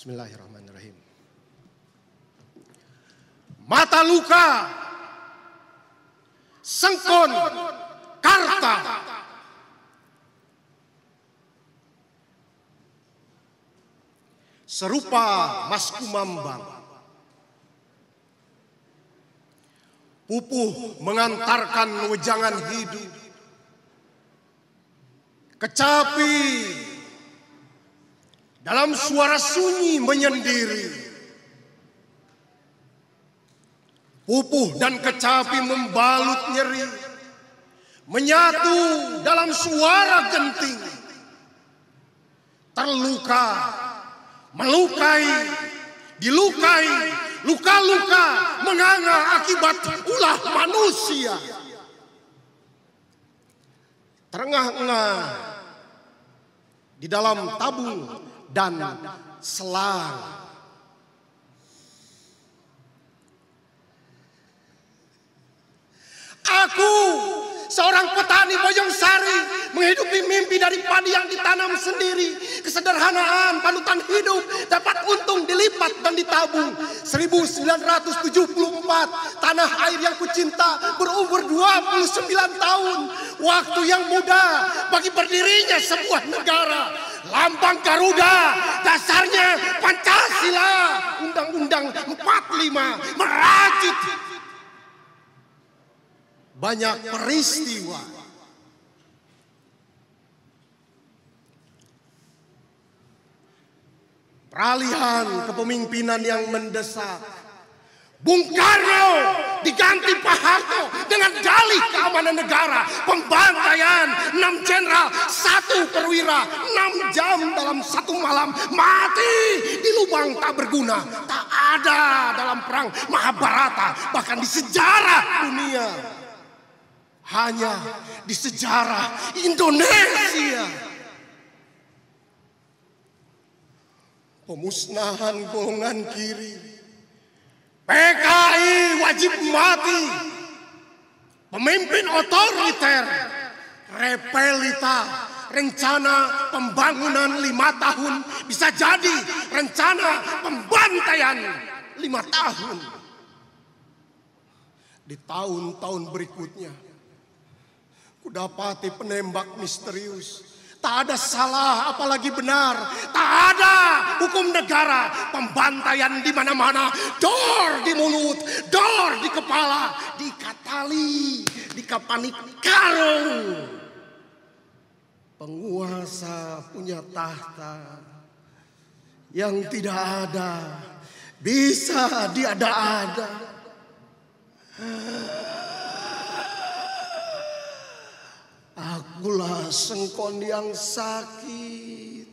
Bismillahirrahmanirrahim. Mata luka, Sengkon, Karta. Serupa Mas Kumambang, pupuh mengantarkan wejangan hidup. Kecapi dalam suara sunyi menyendiri. Pupuh dan kecapi membalut nyeri, menyatu dalam suara genting. Terluka, melukai, dilukai, luka-luka menganga akibat ulah manusia. Terengah-engah di dalam tabung dan selang. Aku, seorang petani Bojongsari, menghidupi mimpi dari padi yang ditanam sendiri. Kesederhanaan panutan hidup dapat untung dilipat dan ditabung. 1974, tanah air yang kucinta berumur 29 tahun. Waktu yang muda bagi berdirinya sebuah negara. Lambang Garuda, dasarnya Pancasila. Undang-Undang 45 merajut banyak peristiwa. Peralihan kepemimpinan yang mendesak. Bung Karno diganti Pak Harto dengan dalih keamanan negara. Pembantaian 6 jenderal, 1 perwira, 6 jam dalam 1 malam. Mati di lubang tak berguna. Tak ada dalam perang Mahabharata, bahkan di sejarah dunia. Hanya di sejarah Indonesia. Pemusnahan golongan kiri. PKI wajib mati. Pemimpin otoriter. Repelita. Rencana pembangunan 5 tahun bisa jadi rencana pembantaian 5 tahun. Di tahun-tahun berikutnya, kudapati penembak misterius. Tak ada salah apalagi benar. Tak ada hukum negara. Pembantaian di mana-mana. Dor di mulut, dor di kepala, diikat tali, dikapanik karung. Penguasa punya tahta yang tidak ada, bisa diada-ada. Akulah Sengkon yang sakit,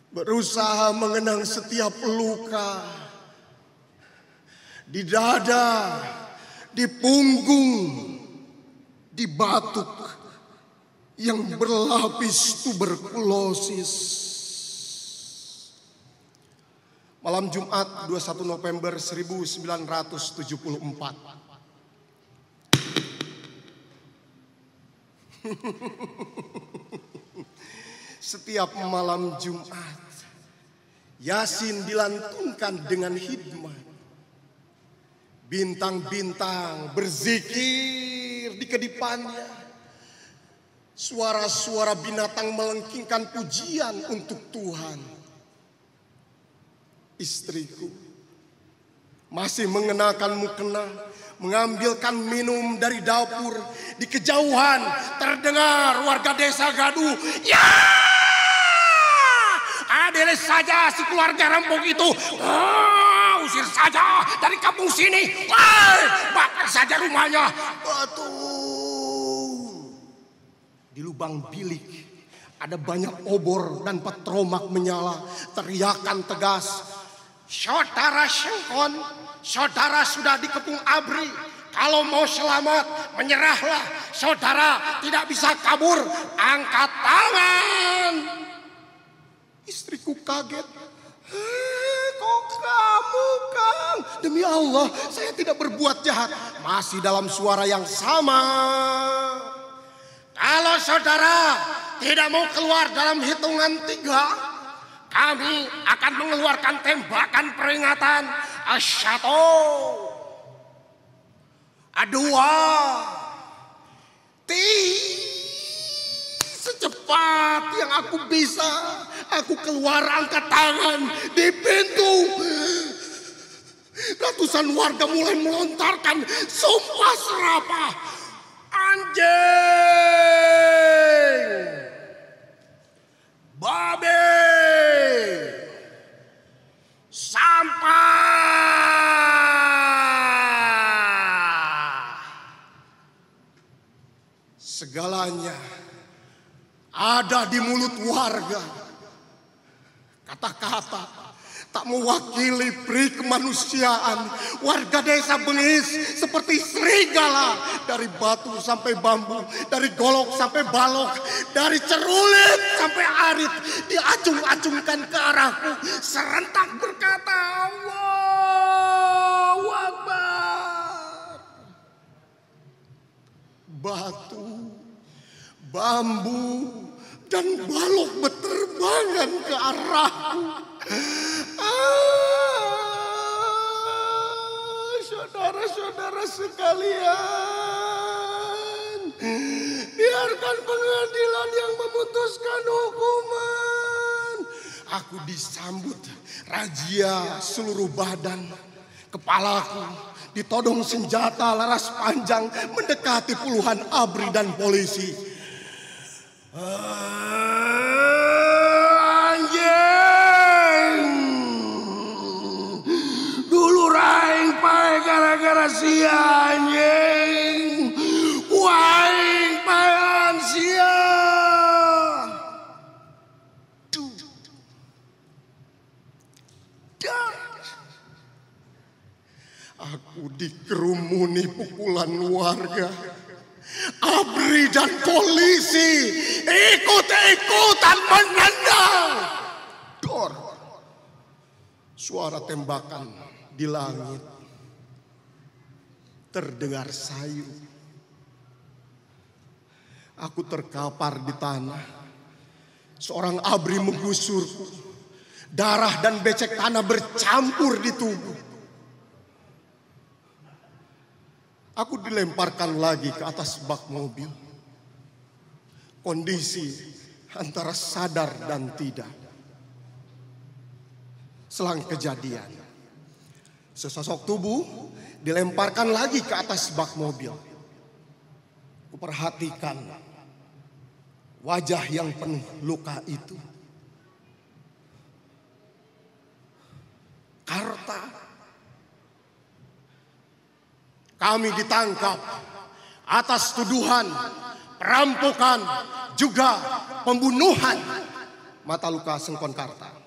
berusaha mengenang setiap luka di dada, di punggung, di batuk yang berlapis tuberkulosis. Malam Jumat 21 November 1974. Setiap malam Jumat, Yasin dilantunkan dengan hikmat. Bintang-bintang berzikir di kedipannya. Suara-suara binatang melengkingkan pujian untuk Tuhan. Istriku masih mengenakan mukena, mengambilkan minum dari dapur. Di kejauhan terdengar warga desa gaduh. Ya, adil saja si keluarga rampok itu. Usir saja dari kampung sini. Bakar saja rumahnya. Betul. Di lubang bilik ada banyak obor dan petromak menyala. Teriakan tegas. Saudara Sengkon, saudara sudah dikepung ABRI. Kalau mau selamat, menyerahlah. Saudara tidak bisa kabur. Angkat tangan. Istriku kaget. Kok kamu, Kang? Demi Allah, saya tidak berbuat jahat. Masih dalam suara yang sama. Kalau saudara tidak mau keluar dalam hitungan 3, kami akan mengeluarkan tembakan peringatan asyatu. Adua. Secepat yang aku bisa, aku keluar angkat tangan di pintu. Ratusan warga mulai melontarkan sumpah serapah. Anjing, babi, sampah. Segalanya ada di mulut warga. Kata-kata tak mewakili peri kemanusiaan. Warga desa Bengis seperti serigala. Dari batu sampai bambu, dari golok sampai balok, dari cerulit sampai arit diacung-acungkan ke arahku. Serentak berkata, Allahu Akbar. Batu, bambu, dan balok berterbangan ke arahku. Saudara-saudara sekalian, biarkan pengadilan yang memutuskan hukuman. Aku disambut razia seluruh badan. Kepalaku ditodong senjata laras panjang mendekati puluhan ABRI dan polisi. Gara-gara sia anjing, waing payan sia. Aku dikerumuni pukulan warga. ABRI dan polisi ikut-ikutan menendang. Dor. Suara tembakan di langit terdengar sayu. Aku terkapar di tanah. Seorang ABRI menggusurku. Darah dan becek tanah bercampur di tubuh. Aku dilemparkan lagi ke atas bak mobil. Kondisi antara sadar dan tidak. Selang kejadian, sesosok tubuh dilemparkan lagi ke atas bak mobil. Kuperhatikan wajah yang penuh luka itu. Karta. Kami ditangkap atas tuduhan perampokan juga pembunuhan. Mata luka Sengkon Karta.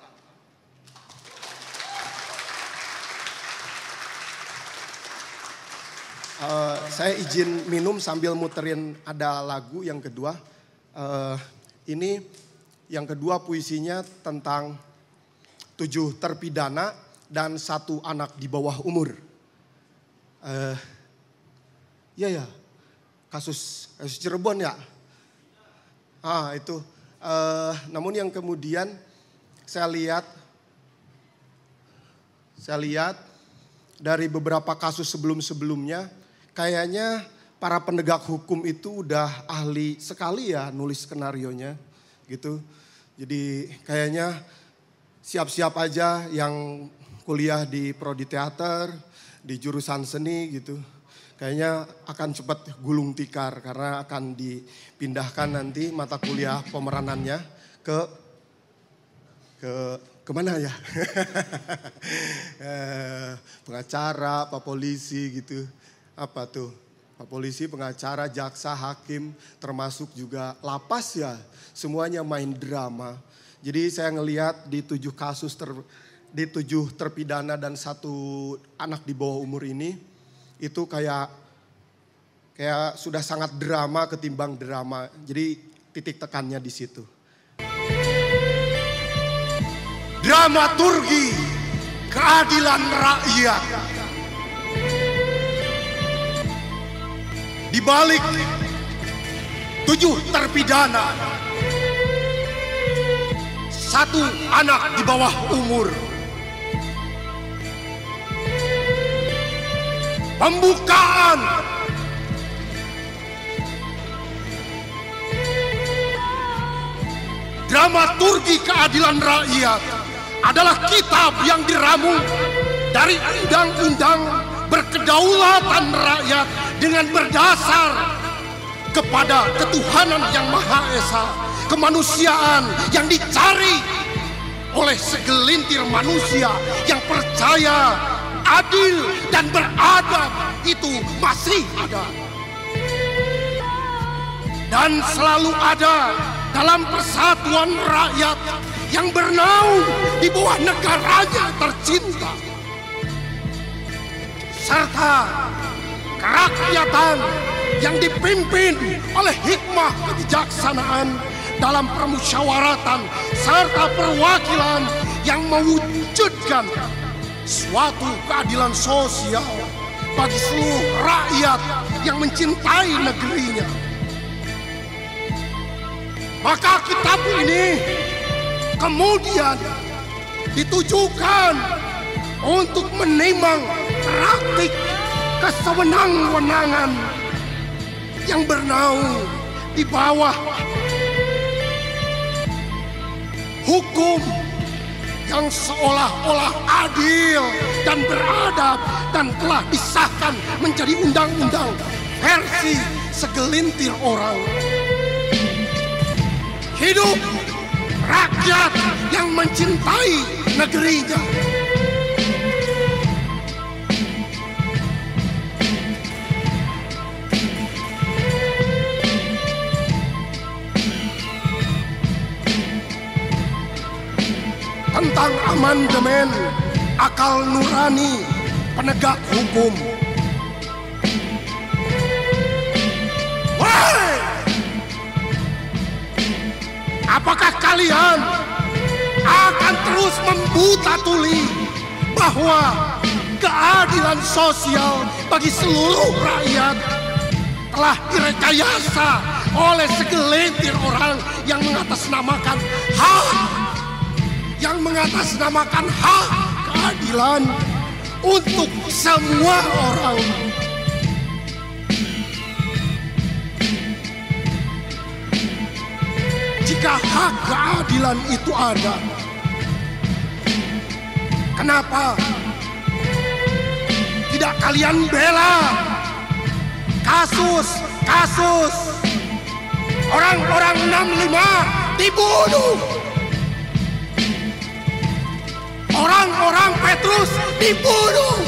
Saya izin minum sambil muterin ada lagu yang kedua. Ini yang kedua puisinya tentang 7 terpidana dan 1 anak di bawah umur. Ya, kasus Cirebon ya. Itu. Namun yang kemudian saya lihat dari beberapa kasus sebelum-sebelumnya, kayaknya para penegak hukum itu udah ahli sekali ya nulis skenarionya gitu. Jadi kayaknya siap-siap aja yang kuliah di prodi teater, di jurusan seni gitu. Kayaknya akan cepat gulung tikar karena akan dipindahkan nanti mata kuliah pemeranannya kemana ya? Pengacara, Pak Polisi gitu. Apa tuh? Pak Polisi, pengacara, jaksa, hakim, termasuk juga lapas ya. Semuanya main drama. Jadi saya ngelihat di 7 kasus di 7 terpidana dan 1 anak di bawah umur ini, itu kayak sudah sangat drama ketimbang drama. Jadi titik tekannya di situ. Dramaturgi keadilan rakyat. Di balik 7 terpidana, satu anak di bawah umur. Pembukaan dramaturgi keadilan rakyat adalah kitab yang diramu dari undang-undang berkedaulatan rakyat dengan berdasar kepada ketuhanan yang Maha Esa, kemanusiaan yang dicari oleh segelintir manusia yang percaya, adil dan beradab itu masih ada dan selalu ada dalam persatuan rakyat yang bernaung di bawah negaranya tercinta, serta kerakyatan yang dipimpin oleh hikmah kebijaksanaan dalam permusyawaratan serta perwakilan yang mewujudkan suatu keadilan sosial bagi seluruh rakyat yang mencintai negerinya. Maka kitab ini kemudian ditujukan untuk menimbang praktik kesewenang-wenangan yang bernaung di bawah hukum yang seolah-olah adil dan beradab dan telah disahkan menjadi undang-undang versi segelintir orang. Hidup rakyat yang mencintai negerinya. Tentang amandemen akal nurani penegak hukum. Woi! Apakah kalian akan terus membuta tuli bahwa keadilan sosial bagi seluruh rakyat telah direkayasa oleh segelintir orang yang mengatasnamakan hak keadilan untuk semua orang? Jika hak keadilan itu ada, kenapa tidak kalian bela kasus orang-orang 65 dibunuh, orang-orang Petrus dibunuh,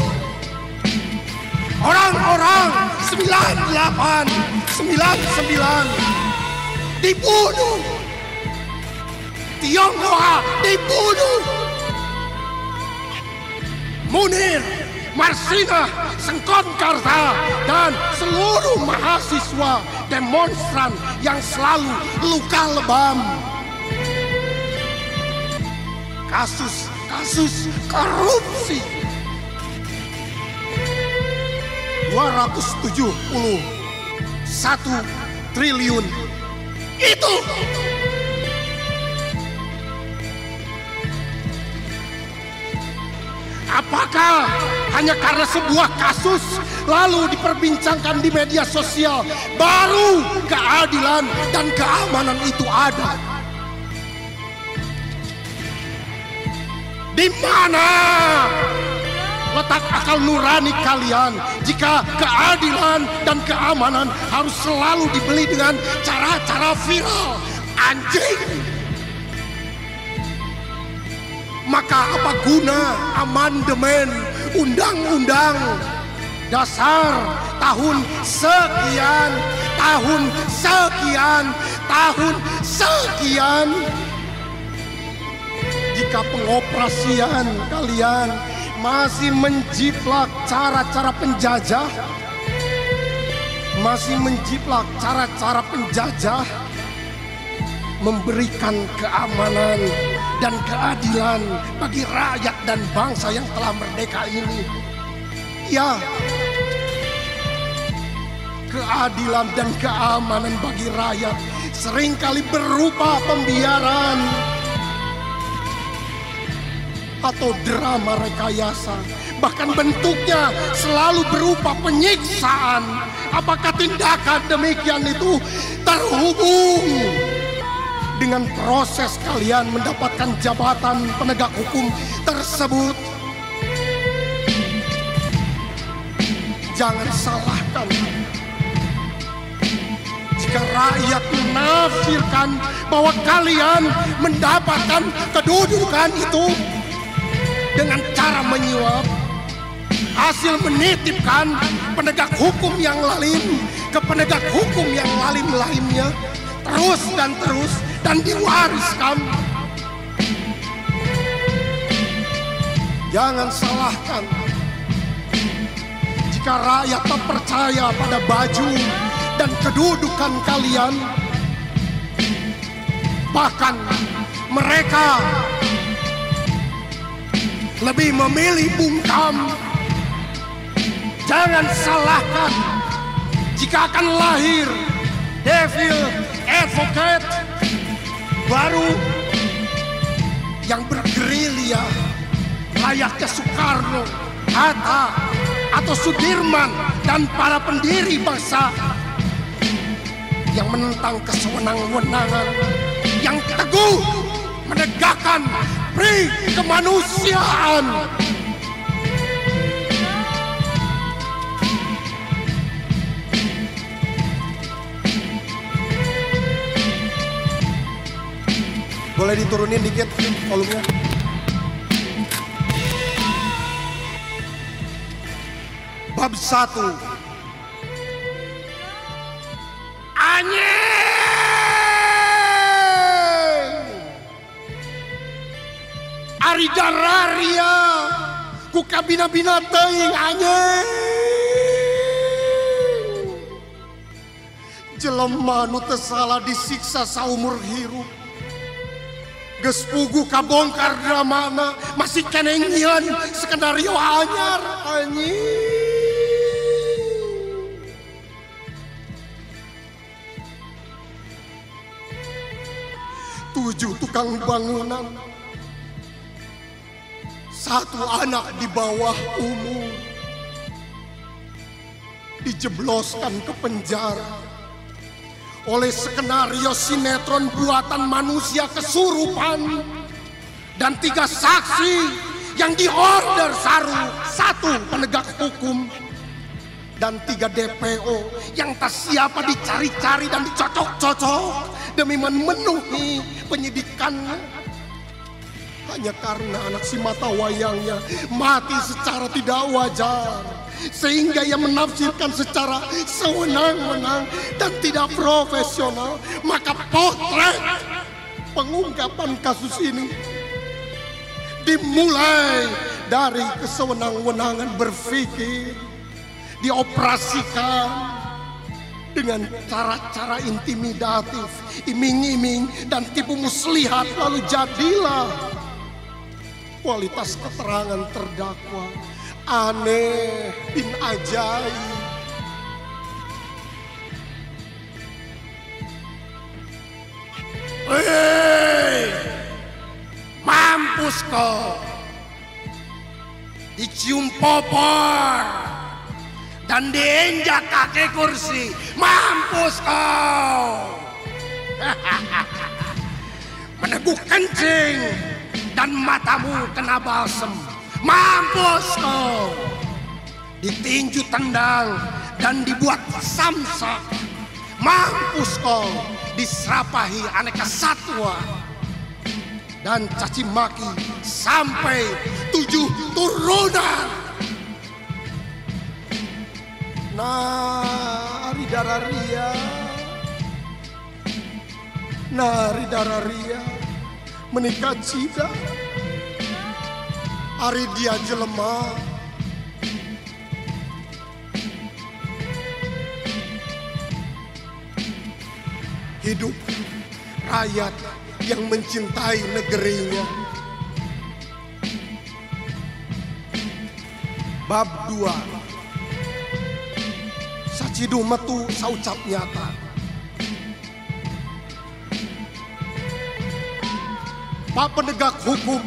orang-orang 98, 99 dibunuh, Tionghoa dibunuh, Munir, Marsina, Sengkonkarta, dan seluruh mahasiswa demonstran yang selalu luka lebam. Kasus korupsi 271 triliun itu. Apakah hanya karena sebuah kasus lalu diperbincangkan di media sosial baru keadilan dan keamanan itu ada? Di mana letak akal nurani kalian jika keadilan dan keamanan harus selalu dibeli dengan cara-cara viral? Anjing! Maka apa guna amandemen undang-undang dasar tahun sekian jika pengoperasian kalian masih menjiplak cara-cara penjajah, memberikan keamanan dan keadilan bagi rakyat dan bangsa yang telah merdeka ini. Ya, keadilan dan keamanan bagi rakyat seringkali berupa pembiaran, atau drama rekayasa. Bahkan bentuknya selalu berupa penyiksaan. Apakah tindakan demikian itu terhubung dengan proses kalian mendapatkan jabatan penegak hukum tersebut? Jangan salahkan jika rakyat menafsirkan bahwa kalian mendapatkan kedudukan itu dengan cara menyuap, hasil menitipkan penegak hukum yang lain ke penegak hukum yang lain-lainnya, terus dan diwariskan. Jangan salahkan jika rakyat tak percaya pada baju dan kedudukan kalian. Bahkan mereka lebih memilih bungkam. Jangan salahkan jika akan lahir devil advocate baru yang bergerilya layaknya Soekarno, Hatta, atau Sudirman dan para pendiri bangsa yang menentang kesewenang-wenangan, yang teguh menegakkan pri kemanusiaan. Boleh diturunin dikit volumenya? Bab 1. Anjing Ari dararia ku kabina-bina teuing anjing. Jelema nu teu salah disiksa saumur hirup, geus puguh kabongkar dramana masih keneh nyieun skenario anyar anjing. 7 tukang bangunan, 1 anak di bawah umur dijebloskan ke penjara oleh skenario sinetron buatan manusia kesurupan, dan 3 saksi yang diorder saru, 1 penegak hukum dan 3 DPO yang tak siapa dicari-cari dan dicocok-cocok demi memenuhi penyidikannya. Hanya karena anak si mata wayangnya mati secara tidak wajar, sehingga ia menafsirkan secara sewenang-wenang dan tidak profesional. Maka potret pengungkapan kasus ini dimulai dari kesewenang-wenangan berpikir, dioperasikan dengan cara-cara intimidatif, iming-iming, dan tipu muslihat. Lalu jadilah kualitas keterangan terdakwa aneh bin ajaib. Hei, mampus kau, dicium popor dan diinjak kaki kursi. Mampus kau. Meneguk kencing dan matamu kena balsem. Mampus kau. Ditinju tendang dan dibuat samsak. Mampus kau. Diserapahi aneka satwa dan caci maki sampai 7 turunan. Nari dararia, nari dararia, menikah cida, ari dia jelema. Hidup rakyat yang mencintai negerinya. Bab 2. Sacidu metu saucap nyata. Pak penegak hukum,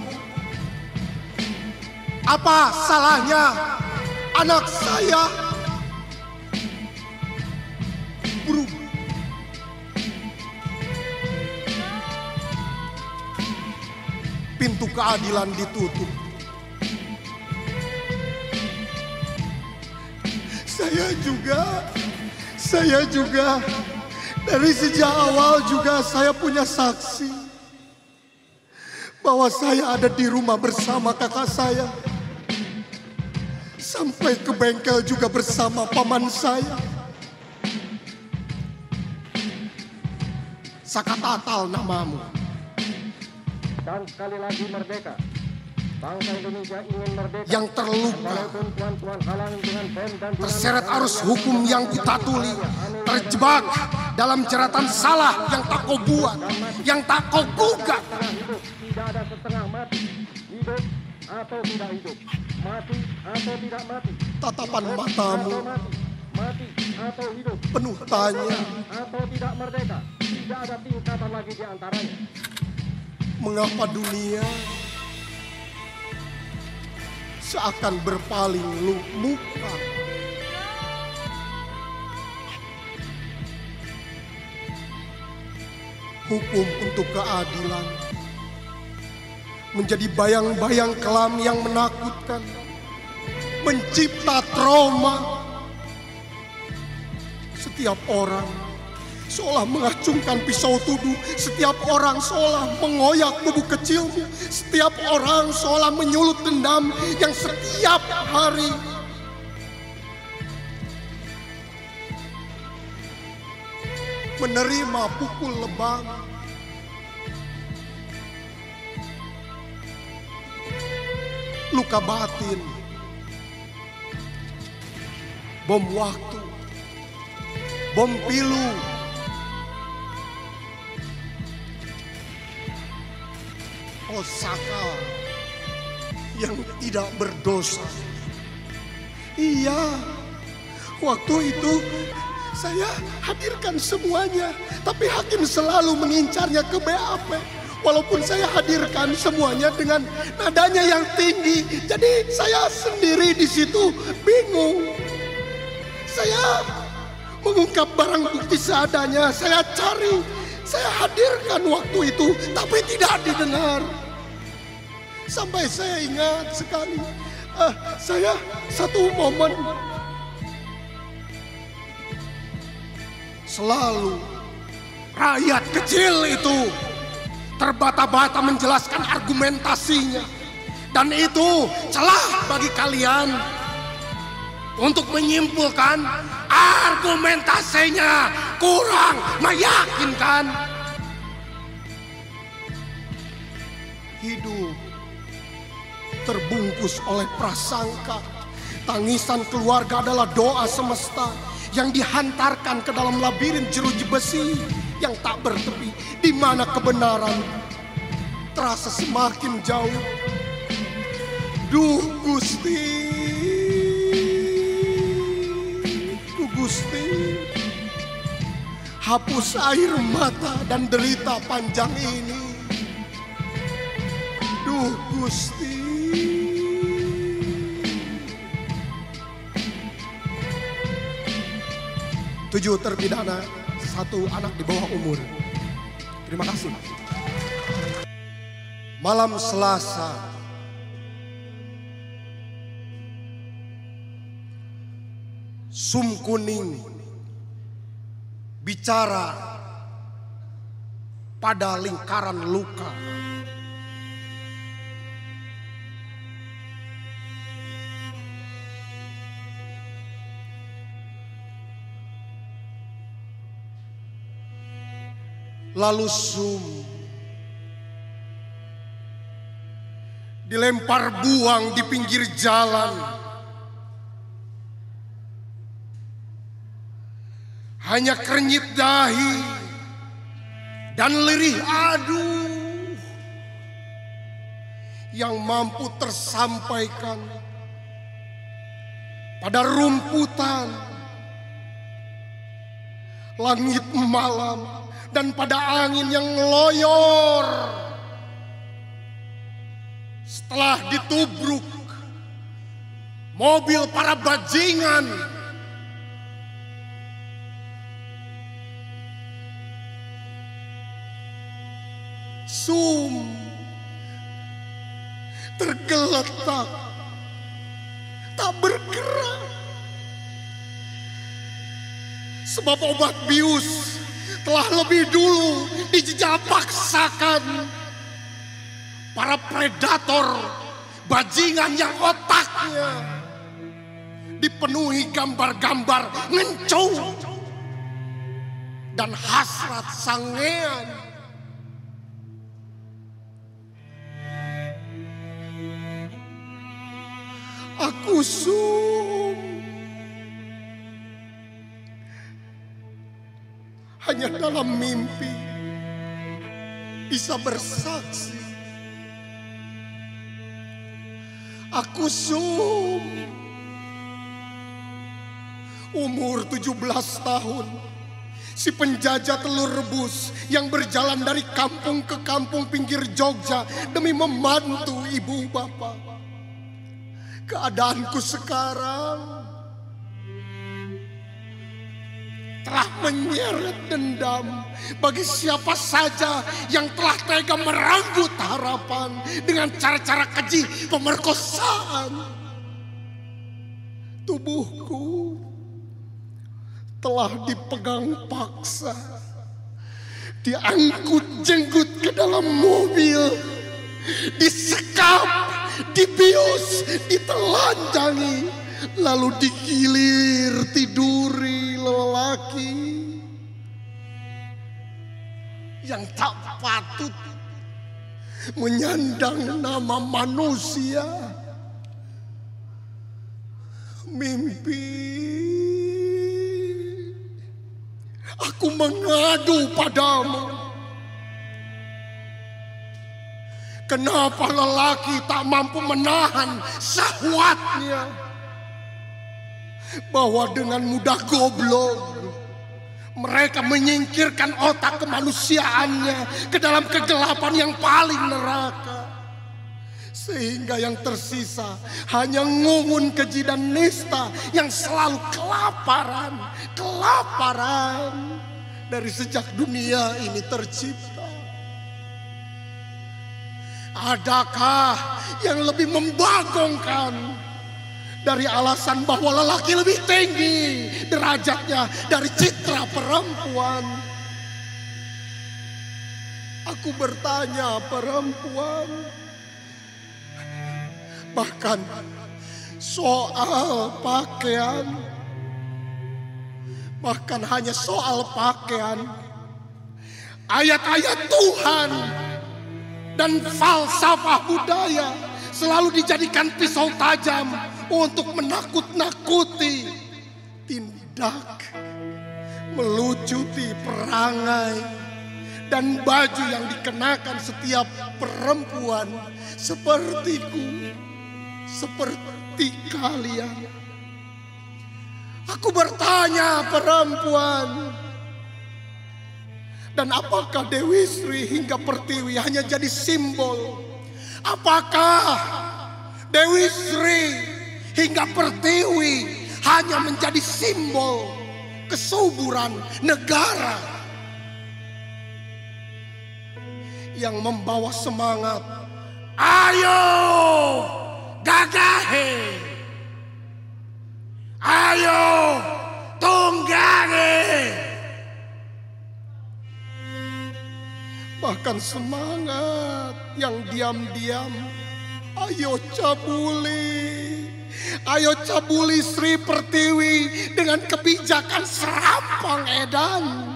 Apa salahnya anak saya berubah? Pintu keadilan ditutup. Saya juga dari sejak awal juga saya punya saksi bahwa saya ada di rumah bersama kakak saya. Sampai ke bengkel juga bersama paman saya. Sakatatal namamu. Dan sekali lagi merdeka. Bangsa Indonesia ingin merdeka. Yang terluka, Walaupun tuan-tuan halang dengan bom dan terseret arus hukum yang kutatuli, terjebak dalam jeratan salah yang tak kau buat, yang tak kau gugat. hidup. Tidak ada setengah mati. Hidup atau tidak hidup. Mati atau tidak mati. Tatapan matamu Mati atau hidup. penuh tanya. Atau tidak merdeka. Tidak ada tingkatan lagi di antaranya. Mengapa dunia seakan berpaling muka? Hukum untuk keadilan menjadi bayang-bayang kelam yang menakutkan, mencipta trauma. Setiap orang seolah mengacungkan pisau tubuh, setiap orang seolah mengoyak tubuh kecilmu, setiap orang seolah menyulut dendam yang setiap hari menerima pukul lebam. Luka batin, bom waktu, bom pilu, Osaka yang tidak berdosa. Iya, waktu itu saya hadirkan semuanya, tapi hakim selalu mengincarnya ke BAP. Walaupun saya hadirkan semuanya dengan nadanya yang tinggi, jadi saya sendiri di situ bingung. Saya mengungkap barang bukti seadanya, saya cari, saya hadirkan waktu itu, tapi tidak didengar. Sampai saya ingat sekali, saya satu momen selalu rakyat kecil itu terbata-bata menjelaskan argumentasinya, dan itu celah bagi kalian untuk menyimpulkan argumentasinya kurang meyakinkan. Hidup terbungkus oleh prasangka. Tangisan keluarga adalah doa semesta yang dihantarkan ke dalam labirin jeruji besi yang tak bertepi, di mana kebenaran terasa semakin jauh. Duh Gusti, duh Gusti, hapus air mata dan derita panjang ini. Duh Gusti. Tujuh terpidana, satu anak di bawah umur. Terima kasih. Malam Selasa, Sum Kuning bicara pada lingkaran luka. Lalu Sum dilempar buang di pinggir jalan. Hanya kernyit dahi dan lirih aduh yang mampu tersampaikan pada rumputan, langit malam, dan pada angin yang ngeloyor. Setelah ditubruk mobil para bajingan, tergeletak, tak bergerak. Sebab obat bius telah lebih dulu dijajah paksakan para predator bajingan yang otaknya dipenuhi gambar-gambar ngencung dan hasrat sangean. Aku hanya dalam mimpi bisa bersaksi. Aku umur 17 tahun, si penjajah telur rebus yang berjalan dari kampung ke kampung pinggir Jogja demi membantu ibu bapak. Keadaanku sekarang telah menyeret dendam bagi siapa saja yang telah tega merenggut harapan dengan cara-cara keji pemerkosaan. Tubuhku telah dipegang paksa, diangkut jenggut ke dalam mobil, disekap, dibius, ditelanjangi, lalu digilir tiduri lelaki yang tak patut menyandang nama manusia. Mimpi, aku mengadu padamu. Kenapa lelaki tak mampu menahan syahwatnya? Bahwa dengan mudah goblok mereka menyingkirkan otak kemanusiaannya ke dalam kegelapan yang paling neraka. Sehingga yang tersisa hanya ngungun keji dan nista yang selalu kelaparan dari sejak dunia ini tercipta. Adakah yang lebih membagongkan dari alasan bahwa lelaki lebih tinggi derajatnya dari citra perempuan? Aku bertanya perempuan, bahkan soal pakaian, bahkan hanya soal pakaian, ayat-ayat Tuhan dan falsafah budaya selalu dijadikan pisau tajam untuk menakut-nakuti tindak, melucuti perangai dan baju yang dikenakan setiap perempuan sepertiku, seperti kalian. Aku bertanya perempuan, dan apakah Dewi Sri hingga Pertiwi hanya jadi simbol? Apakah Dewi Sri hingga Pertiwi hanya menjadi simbol kesuburan negara yang membawa semangat, ayo gagahe, ayo tunggange. Bahkan semangat yang diam-diam, ayo cabuli Sri Pertiwi dengan kebijakan serampang edan.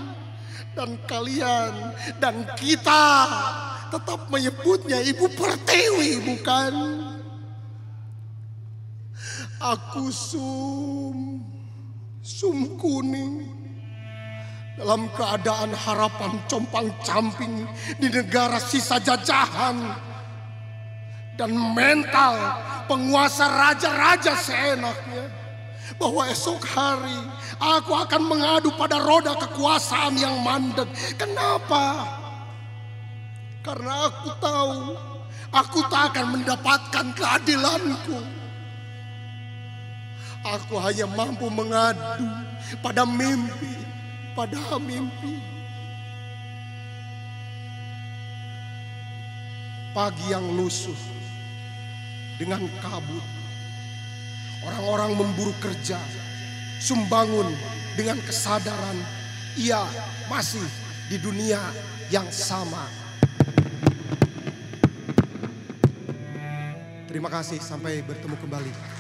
Dan kalian dan kita tetap menyebutnya Ibu Pertiwi, bukan? Aku sum kuning dalam keadaan harapan compang-camping di negara sisa jajahan dan mental penguasa raja-raja seenaknya, bahwa esok hari aku akan mengadu pada roda kekuasaan yang mandek. Kenapa? Karena aku tahu aku tak akan mendapatkan keadilanku. Aku hanya mampu mengadu pada mimpi, pada mimpi. Pagi yang lusuh dengan kabut. Orang-orang memburu kerja. Sumbangun dengan kesadaran ia masih di dunia yang sama. Terima kasih, sampai bertemu kembali.